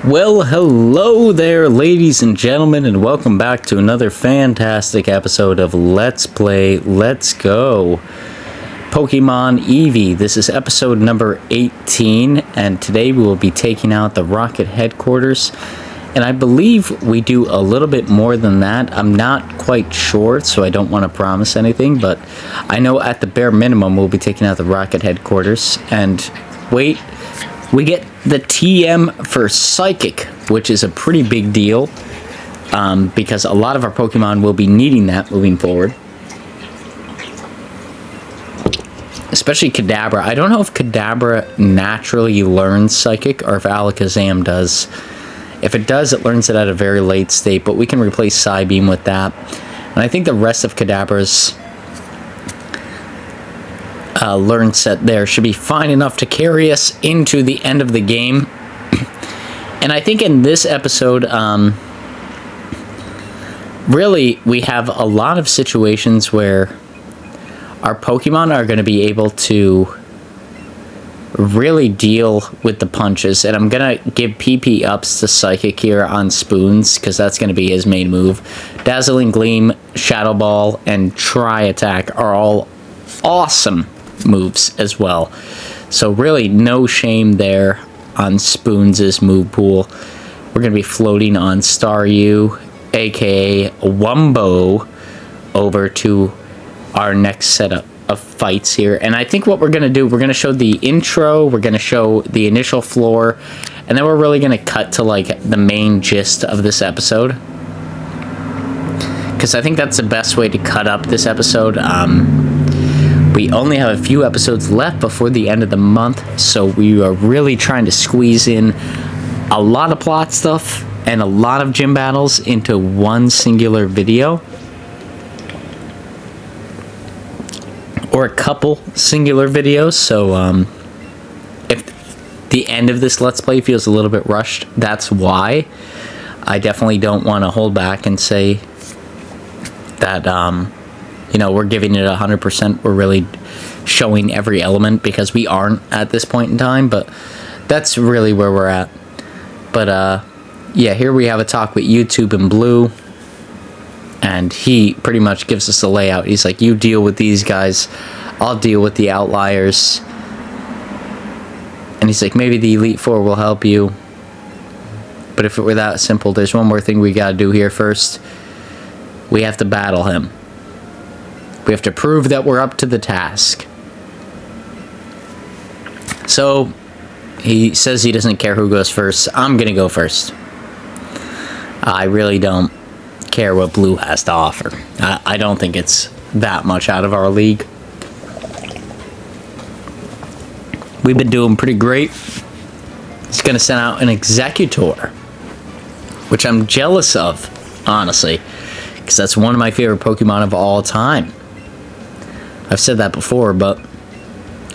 Well, hello there, ladies and gentlemen, and welcome back to another fantastic episode of Let's Play Let's Go Pokemon Eevee. This is episode number 18, and today we will be taking out the Rocket headquarters. And I believe we do a little bit more than that. I'm not quite sure, so I don't want to promise anything, but I know at the bare minimum we'll be taking out the Rocket headquarters. And wait, we get the TM for Psychic, which is a pretty big deal, because a lot of our Pokemon will be needing that moving forward. Especially Kadabra. I don't know if Kadabra naturally learns Psychic or if Alakazam does. If it does, it learns it at a very late state, but we can replace Psybeam with that. And I think the rest of Kadabra's learn set there should be fine enough to carry us into the end of the game. And I think in this episode, really, we have a lot of situations where our Pokemon are going to be able to really deal with the punches. And I'm going to give PP ups to Psychic here on Spoons, because that's going to be his main move. Dazzling Gleam, Shadow Ball, and Tri Attack are all awesome moves as well. So really no shame there on Spoons' move pool. We're going to be floating on Staryu, aka Wumbo, over to our next setup of fights here. And I think what we're going to do, we're going to show the intro, we're going to show the initial floor, and then we're really going to cut to like the main gist of this episode, because I think that's the best way to cut up this episode. We only have a few episodes left before the end of the month, so we are really trying to squeeze in a lot of plot stuff and a lot of gym battles into one singular video. Or a couple singular videos, so if the end of this Let's Play feels a little bit rushed, that's why. I definitely don't want to hold back and say that, you know, we're giving it 100%. We're really showing every element, because we aren't at this point in time, but that's really where we're at. But, yeah, here we have a talk with YouTube and Blue. And he pretty much gives us a layout. He's like, you deal with these guys, I'll deal with the outliers. And he's like, maybe the Elite Four will help you. But if it were that simple, there's one more thing we gotta do here first. We have to battle him. We have to prove that we're up to the task. So, he says he doesn't care who goes first. I'm gonna go first. I really don't care what Blue has to offer. I don't think it's that much out of our league. We've been doing pretty great. He's gonna send out an Executor, which I'm jealous of, honestly, because that's one of my favorite Pokemon of all time. I've said that before, but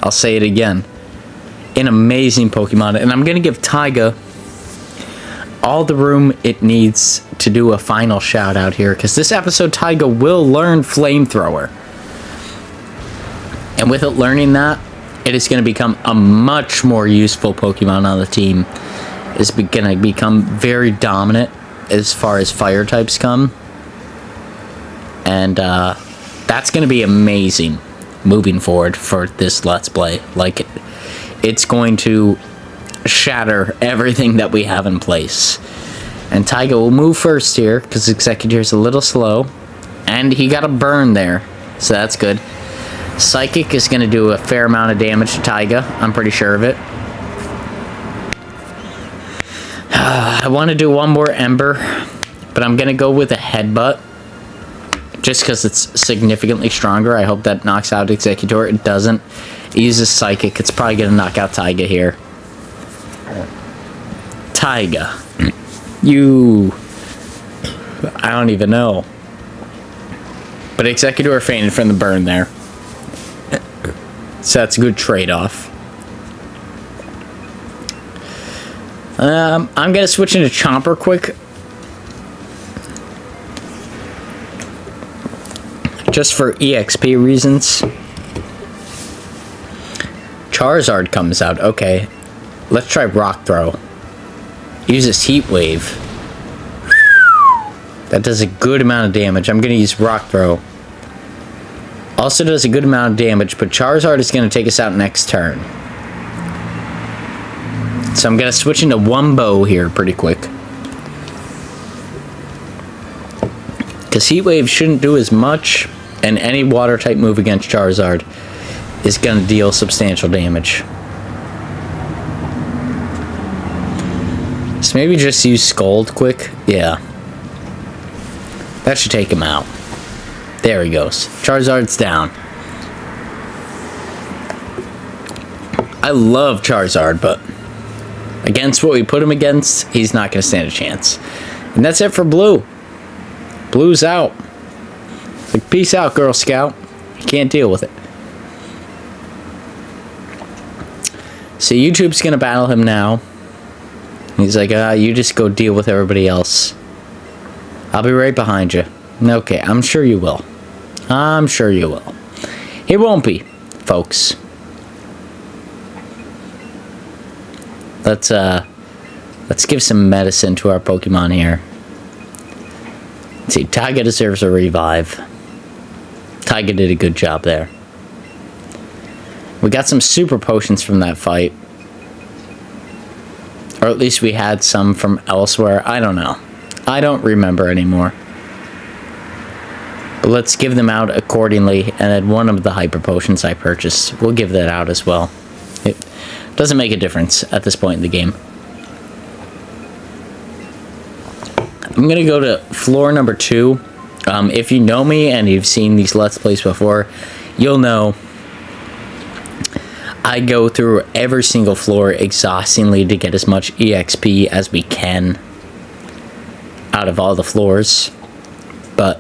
I'll say it again. An amazing Pokemon, and I'm gonna give Taiga all the room it needs to do a final shout out here, because this episode Taiga will learn Flamethrower, and with it learning that, it is going to become a much more useful Pokemon on the team. It's going to become very dominant as far as fire types come, and that's going to be amazing moving forward for this Let's Play. Like, it's going to shatter everything that we have in place. And Taiga will move first here, because Executor's a little slow. And he got a burn there, so that's good. Psychic is going to do a fair amount of damage to Taiga. I'm pretty sure of it. I want to do one more Ember, but I'm going to go with a Headbutt, just because it's significantly stronger. I hope that knocks out Executor. It doesn't. It uses Psychic. It's probably going to knock out Taiga here. Taiga. I don't even know. But Executor fainted from the burn there. So that's a good trade-off. I'm going to switch into Chomper quick. Just for EXP reasons. Charizard comes out. Okay. Let's try Rock Throw. uses Heat Wave. That does a good amount of damage. I'm going to use Rock Throw. Also does a good amount of damage, but Charizard is going to take us out next turn. So I'm going to switch into Wumbo here pretty quick. Because Heat Wave shouldn't do as much, and any Water-type move against Charizard is going to deal substantial damage. So maybe just use Scald quick. Yeah. That should take him out. There he goes. Charizard's down. I love Charizard, but against what we put him against, he's not going to stand a chance. And that's it for Blue. Blue's out. Like, peace out, Girl Scout. You can't deal with it. So YouTube's going to battle him now. He's like, you just go deal with everybody else. I'll be right behind you. Okay, I'm sure you will. I'm sure you will. He won't be, folks. Let's give some medicine to our Pokemon here. Let's see, Taiga deserves a revive. Taiga did a good job there. We got some super potions from that fight. Or at least we had some from elsewhere. I don't know. I don't remember anymore. But let's give them out accordingly. And then one of the hyper potions I purchased, we'll give that out as well. It doesn't make a difference at this point in the game. I'm going to go to floor number 2. If you know me and you've seen these Let's Plays before, you'll know I go through every single floor exhaustingly to get as much EXP as we can out of all the floors. But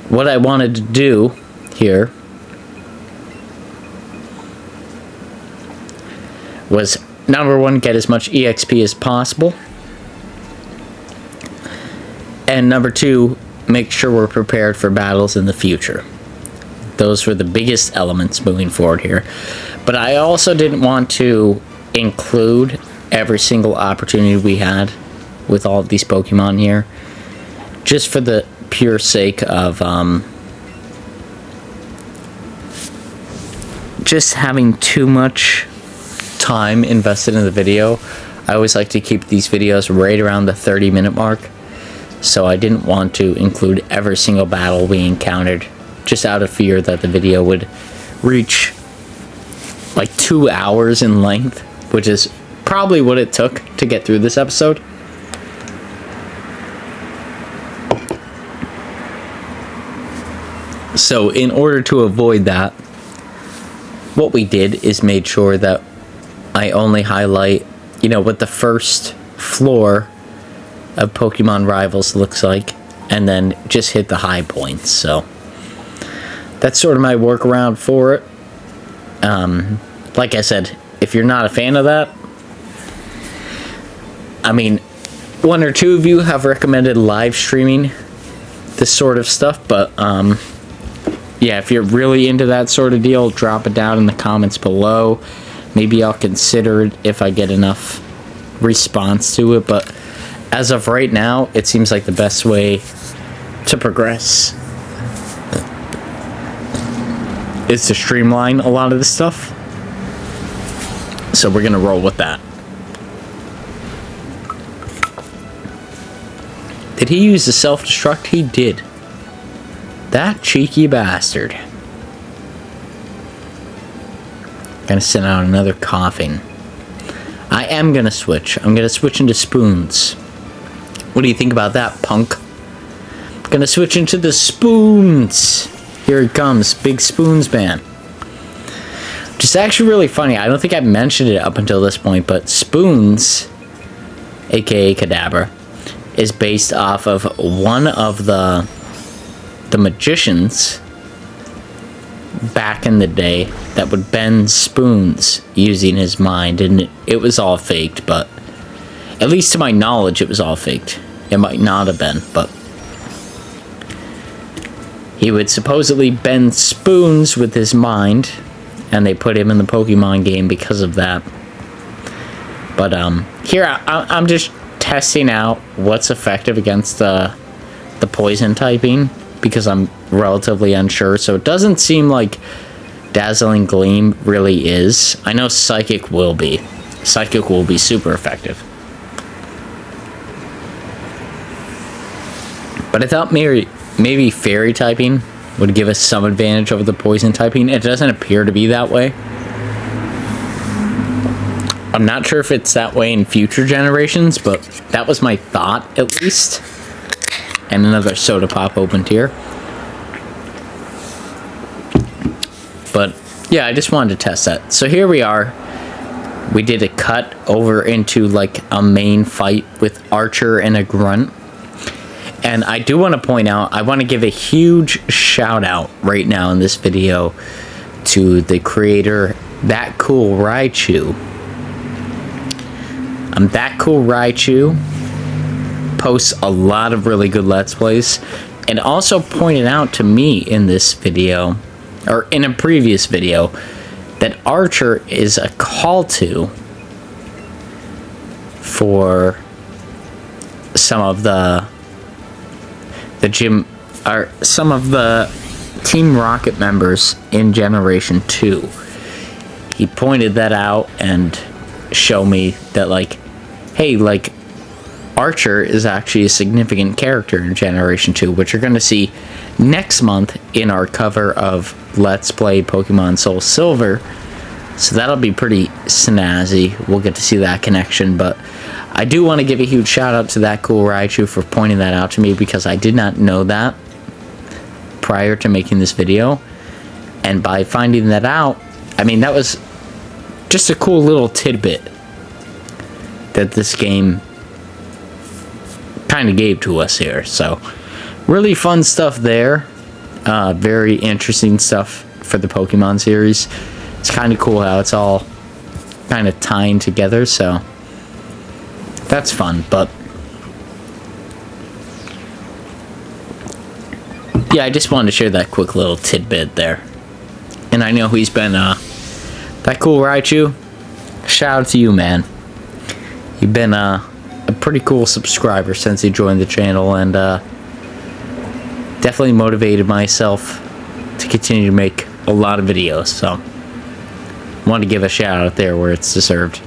what I wanted to do here was, number 1, get as much EXP as possible. And number 2, make sure we're prepared for battles in the future. Those were the biggest elements moving forward here. But I also didn't want to include every single opportunity we had with all of these Pokemon here, just for the pure sake of just having too much time invested in the video. I always like to keep these videos right around the 30-minute mark, so I didn't want to include every single battle we encountered, just out of fear that the video would reach like 2 hours in length, which is probably what it took to get through this episode. So in order to avoid that, what we did is made sure that I only highlight, you know, what the first floor of Pokemon Rivals looks like, and then just hit the high points. So that's sort of my workaround for it. Like I said, if you're not a fan of that, I mean, 1 or 2 of you have recommended live streaming this sort of stuff, but yeah, if you're really into that sort of deal, drop it down in the comments below. Maybe I'll consider it if I get enough response to it, but as of right now, it seems like the best way to progress is to streamline a lot of this stuff. So we're gonna roll with that. Did he use the self-destruct? He did. That cheeky bastard. Gonna send out another coughing. I am gonna switch. I'm gonna switch into Spoons. What do you think about that, punk? Gonna switch into the Spoons. Here it comes, Big Spoons Man. Which is actually really funny. I don't think I've mentioned it up until this point, but Spoons, aka Kadabra, is based off of one of the magicians back in the day that would bend spoons using his mind, and it was all faked, but at least to my knowledge it was all faked. It might not have been, but he would supposedly bend spoons with his mind, and they put him in the Pokemon game because of that. But here I'm just testing out what's effective against the poison typing, because I'm relatively unsure. So it doesn't seem like Dazzling Gleam really is. I know Psychic will be. Psychic will be super effective. But I thought maybe Fairy typing would give us some advantage over the poison typing. It doesn't appear to be that way. I'm not sure if it's that way in future generations, but that was my thought, at least. And another soda pop opened here. But yeah, I just wanted to test that. So here we are. We did a cut over into like a main fight with Archer and a Grunt. And I do want to point out, I want to give a huge shout out right now in this video to the creator, That Cool Raichu. That Cool Raichu posts a lot of really good Let's Plays, and also pointed out to me in this video, or in a previous video, that Archer is a call to for some of the gym, or some of the Team Rocket members in Generation 2. He pointed that out and showed me that, like, hey, like, Archer is actually a significant character in Generation 2, which you're going to see next month in our cover of Let's Play Pokemon Soul Silver. So that'll be pretty snazzy. We'll get to see that connection, but I do want to give a huge shout out to That Cool Raichu for pointing that out to me, because I did not know that prior to making this video. And by finding that out, I mean, that was just a cool little tidbit that this game kind of gave to us here. So really fun stuff there. Very interesting stuff for the Pokemon series. It's kind of cool how it's all kind of tying together, so that's fun. But yeah, I just wanted to share that quick little tidbit there. And I know he's been That Cool Raichu, shout out to you, man. You've been a pretty cool subscriber since you joined the channel, and definitely motivated myself to continue to make a lot of videos. So want to give a shout out there where it's deserved.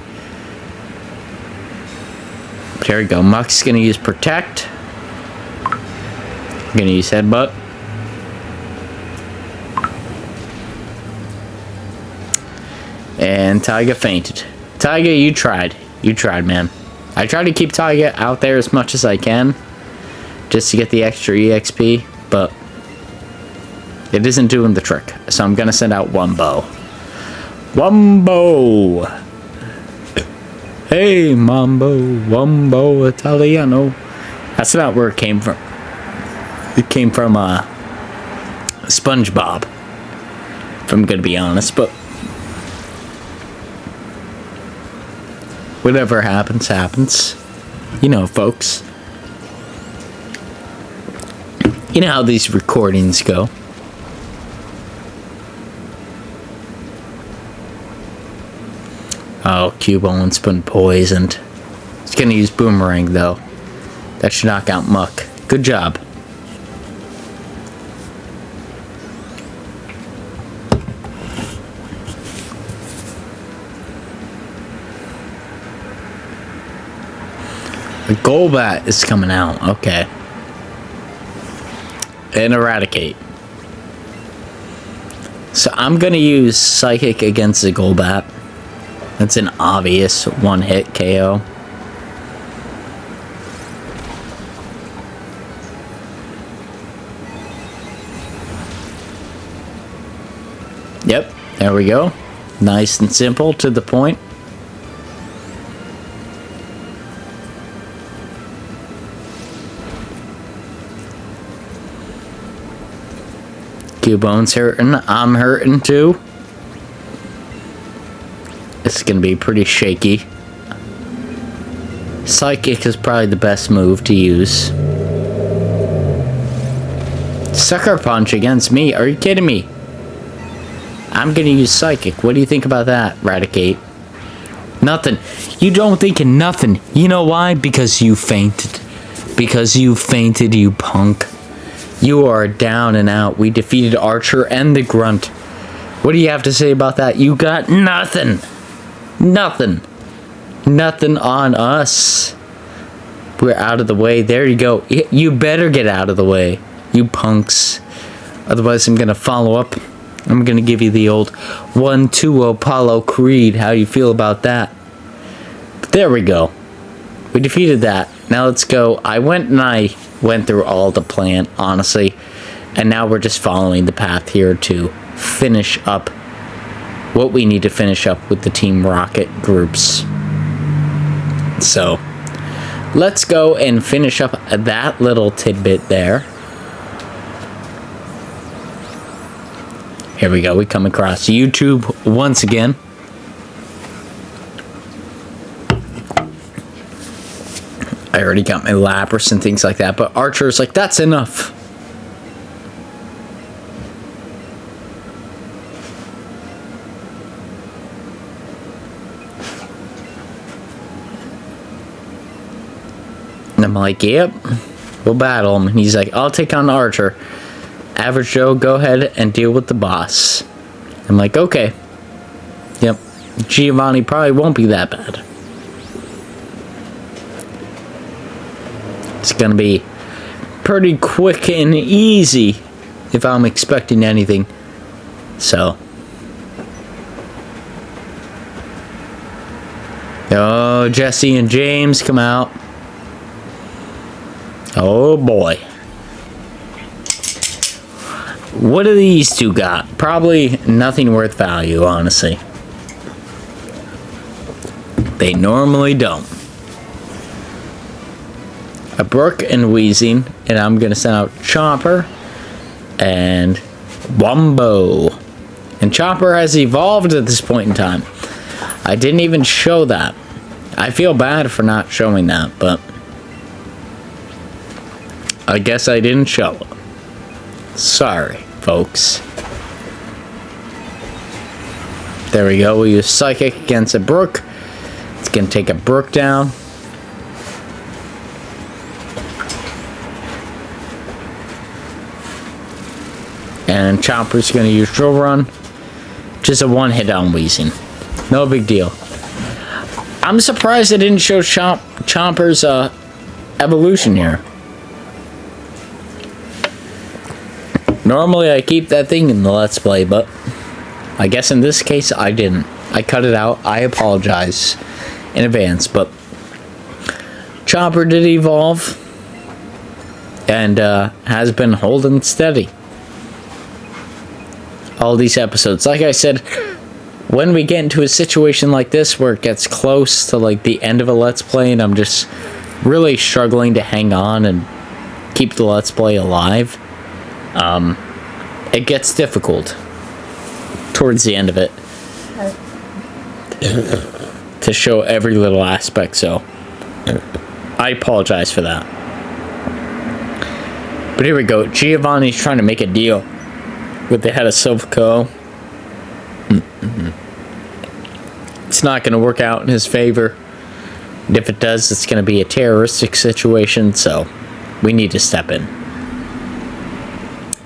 There we go. Muck's gonna use Protect. I'm gonna use Headbutt. And Taiga fainted. Taiga, you tried. You tried, man. I try to keep Taiga out there as much as I can, just to get the extra EXP, but it isn't doing the trick. So I'm gonna send out Wumbo. Wumbo! Hey, Mambo, Wumbo Italiano. That's not where it came from. It came from SpongeBob, if I'm gonna be honest, but whatever happens, happens. You know, folks. You know how these recordings go. Oh, Cubone's been poisoned. He's gonna use Boomerang, though. That should knock out Muck. Good job. The Golbat is coming out. Okay. And Eradicate. So I'm going to use Psychic against the Golbat. That's an obvious one-hit KO. Yep, there we go. Nice and simple, to the point. Cubone's hurting. I'm hurting too. It's gonna be pretty shaky. Psychic is probably the best move to use. Sucker Punch against me? Are you kidding me? I'm gonna use Psychic. What do you think about that, Eradicate? Nothing. You don't think of nothing. You know why? Because you fainted. Because you fainted, you punk. You are down and out. We defeated Archer and the Grunt. What do you have to say about that? You got nothing. Nothing. Nothing on us. We're out of the way. There you go. You better get out of the way, you punks. Otherwise, I'm going to follow up. I'm going to give you the old 1-2 Apollo Creed. How you feel about that? But there we go. We defeated that. Now let's go. I went through all the plan, honestly. And now we're just following the path here to finish up what we need to finish up with the Team Rocket groups. So, let's go and finish up that little tidbit there. Here we go. We come across YouTube once again. I already got my Lapras and things like that, but Archer's like, that's enough. And I'm like, yep, we'll battle him. And he's like, I'll take on Archer. Average Joe, go ahead and deal with the boss. I'm like, okay. Yep, Giovanni probably won't be that bad. It's gonna be pretty quick and easy if I'm expecting anything. So. Oh, Jesse and James come out. Oh boy. What do these two got? Probably nothing worth value, honestly. They normally don't. A Brook and Wheezing, and I'm gonna send out Chomper and Wombo. And Chomper has evolved at this point in time. I didn't even show that. I feel bad for not showing that, but I guess I didn't show it. Sorry, folks. There we go. We use Psychic against a Brook. It's gonna take a Brook down. And Chomper's going to use Drill Run. Just a one-hit on Wheezing. No big deal. I'm surprised they didn't show Chomper's evolution here. Normally I keep that thing in the Let's Play, but I guess in this case I didn't. I cut it out. I apologize in advance, but Chomper did evolve and has been holding steady all these episodes. Like I said, when we get into a situation like this where it gets close to like the end of a Let's Play and I'm just really struggling to hang on and keep the Let's Play alive, it gets difficult towards the end of it to show every little aspect, so I apologize for that. But here we go. Giovanni's trying to make a deal with the head of Silphico. It's not going to work out in his favor. And if it does, it's going to be a terroristic situation, so we need to step in.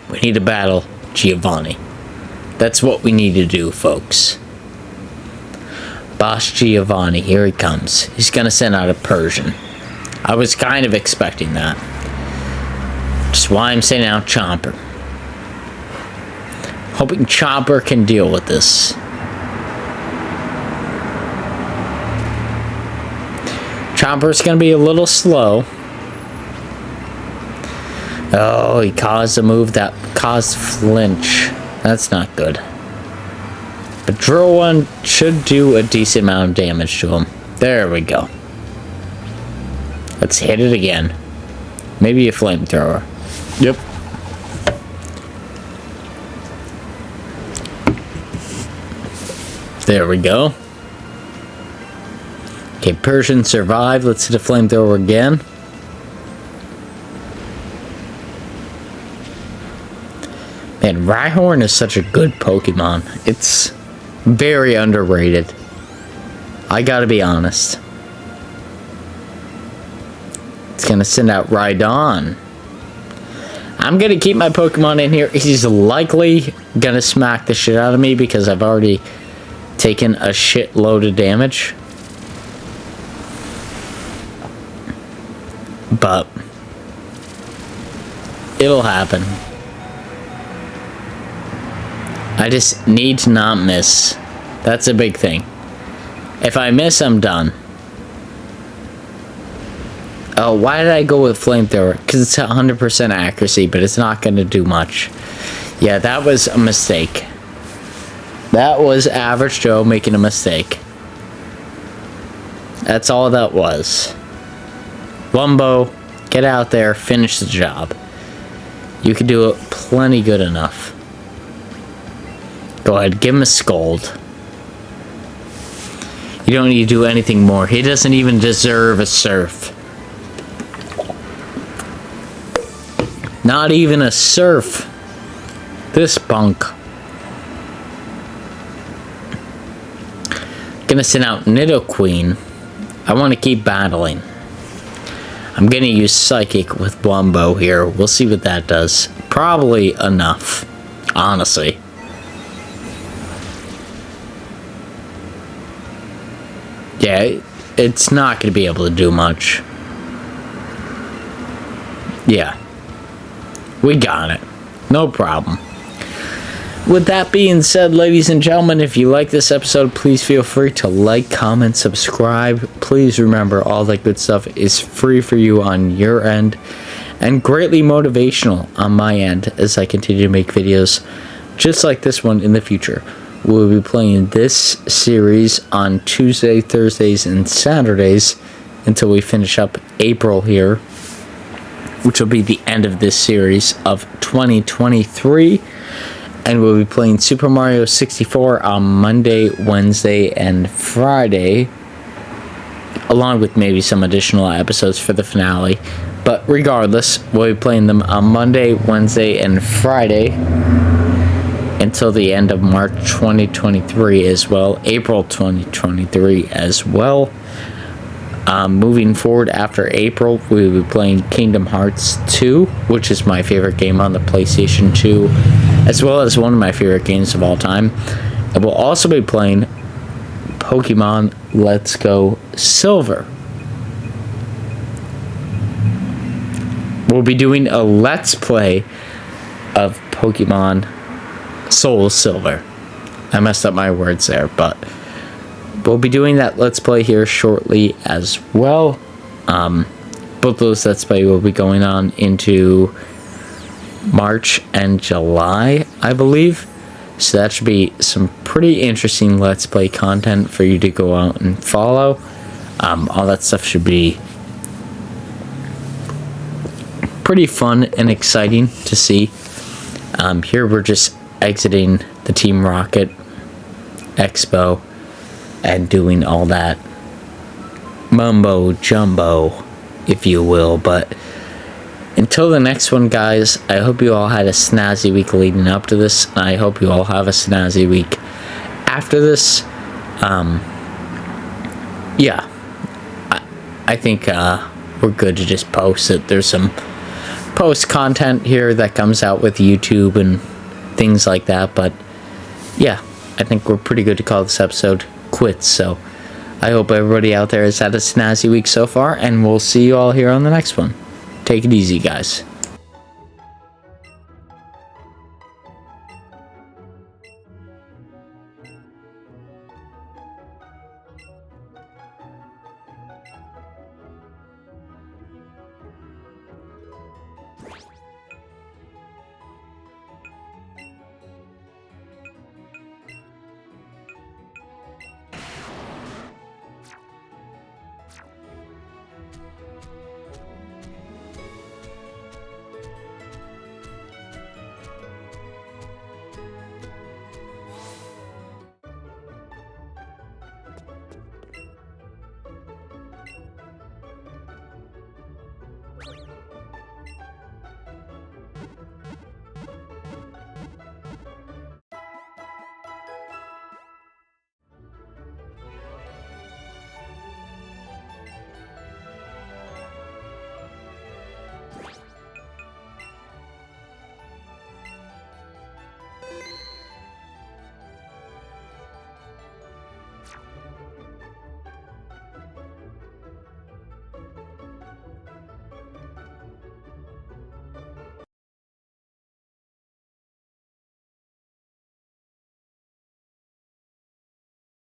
We need to battle Giovanni. That's what we need to do, folks. Boss Giovanni, here he comes. He's going to send out a Persian. I was kind of expecting that. Just why I'm sending out Chomper. Hoping Chomper can deal with this. Chomper's going to be a little slow. Oh, he caused a move that caused flinch. That's not good. But Drill One should do a decent amount of damage to him. There we go. Let's hit it again. Maybe a flamethrower. Yep. There we go. Okay, Persian survived. Let's hit a flamethrower again. Man, Rhyhorn is such a good Pokemon. It's very underrated. I gotta be honest. It's gonna send out Rhydon. I'm gonna keep my Pokemon in here. He's likely gonna smack the shit out of me because I've already taken a shitload of damage. But it'll happen. I just need to not miss. That's a big thing. If I miss, I'm done. Oh, why did I go with Flamethrower? Because it's 100% accuracy, but it's not going to do much. Yeah, that was a mistake. That was Average Joe making a mistake. That's all that was. Wumbo, get out there, finish the job. You can do it plenty good enough. Go ahead, give him a scold. You don't need to do anything more. He doesn't even deserve a surf. Not even a surf. This bunk. Gonna send out Nidoqueen. I want to keep battling. I'm gonna use Psychic with Wumbo here. We'll see what that does. Probably enough, honestly. Yeah, it's not gonna be able to do much. Yeah. We got it. No problem. With that being said, ladies and gentlemen, if you like this episode, please feel free to like, comment, subscribe. Please remember, all that good stuff is free for you on your end and greatly motivational on my end as I continue to make videos just like this one in the future. We'll be playing this series on Tuesday, Thursdays, and Saturdays until we finish up April here, which will be the end of this series of 2023. And we'll be playing Super Mario 64 on Monday, Wednesday, and Friday, along with maybe some additional episodes for the finale. But regardless, we'll be playing them on Monday, Wednesday, and Friday until the end of March 2023 as well, April 2023 as well. Moving forward after April, we will be playing Kingdom Hearts 2, which is my favorite game on the PlayStation 2, as well as one of my favorite games of all time. And we'll also be playing Pokemon Let's Go Silver. We'll be doing a Let's Play of Pokemon Soul Silver. I messed up my words there, but we'll be doing that Let's Play here shortly as well. Both those Let's Play will be going on into March and July, I believe. So that should be some pretty interesting Let's Play content for you to go out and follow. All that stuff should be pretty fun and exciting to see. Here we're just exiting the Team Rocket Expo and doing all that mumbo jumbo, if you will. But until the next one, guys, I hope you all had a snazzy week leading up to this. I hope you all have a snazzy week after this. Yeah, I think we're good to just post it. There's some post content here that comes out with YouTube and things like that, but yeah, I think we're pretty good to call this episode quits. So I hope everybody out there has had a snazzy week so far, and we'll see you all here on the next one. Take it easy, guys.